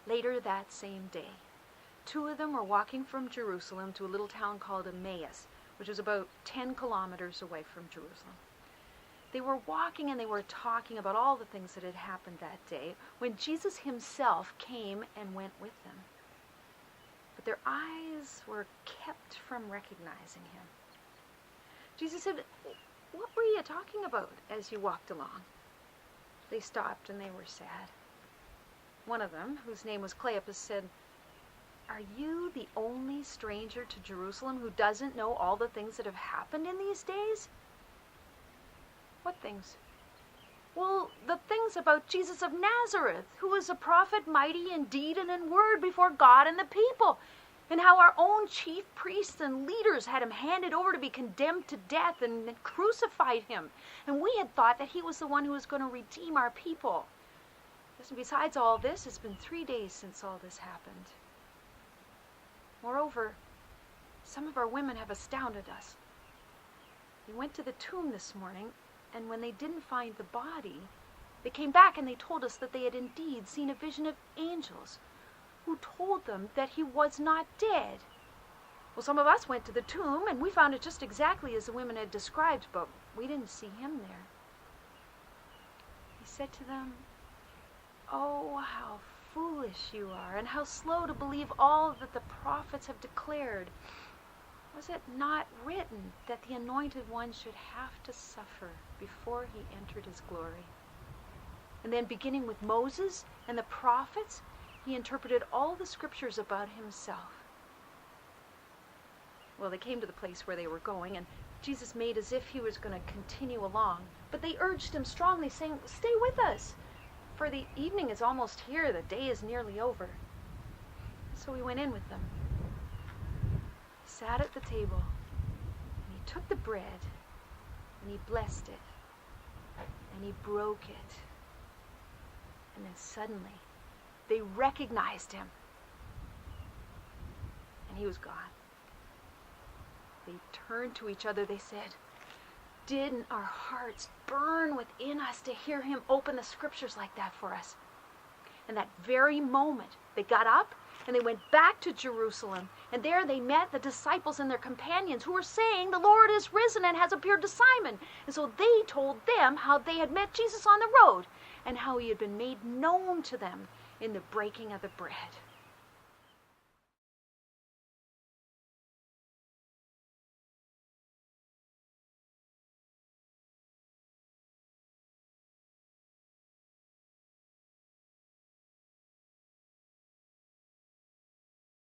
Later that same day, two of them were walking from Jerusalem to a little town called Emmaus, which was about 10 kilometers away from Jerusalem. They were walking and they were talking about all the things that had happened that day when Jesus himself came and went with them. But their eyes were kept from recognizing him. Jesus said, "What were you talking about as you walked along?" They stopped and they were sad. One of them, whose name was Cleopas, said, "Are you the only stranger to Jerusalem who doesn't know all the things that have happened in these days?" "What things?" "Well, the things about Jesus of Nazareth, who was a prophet mighty in deed and in word before God and the people, and how our own chief priests and leaders had him handed over to be condemned to death and crucified him. And we had thought that he was the one who was going to redeem our people. Besides all this, it's been 3 days since all this happened. Moreover, some of our women have astounded us. They went to the tomb this morning, and when they didn't find the body, they came back and they told us that they had indeed seen a vision of angels who told them that he was not dead. Well, some of us went to the tomb and we found it just exactly as the women had described, but we didn't see him there." He said to them, "Oh, how foolish you are, and how slow to believe all that the prophets have declared. Was it not written that the Anointed One should have to suffer before he entered his glory?" And then, beginning with Moses and the prophets, he interpreted all the scriptures about himself. Well, they came to the place where they were going, and Jesus made as if he was going to continue along. But they urged him strongly, saying, "Stay with us, for the evening is almost here, the day is nearly over." So he went in with them. He sat at the table, and he took the bread, and he blessed it, and he broke it. And then suddenly, they recognized him, and he was gone. They turned to each other, they said, "Didn't our hearts burn within us to hear him open the scriptures like that for us?" And that very moment, they got up and they went back to Jerusalem, and there they met the disciples and their companions who were saying, "The Lord is risen and has appeared to Simon." And so they told them how they had met Jesus on the road and how he had been made known to them in the breaking of the bread.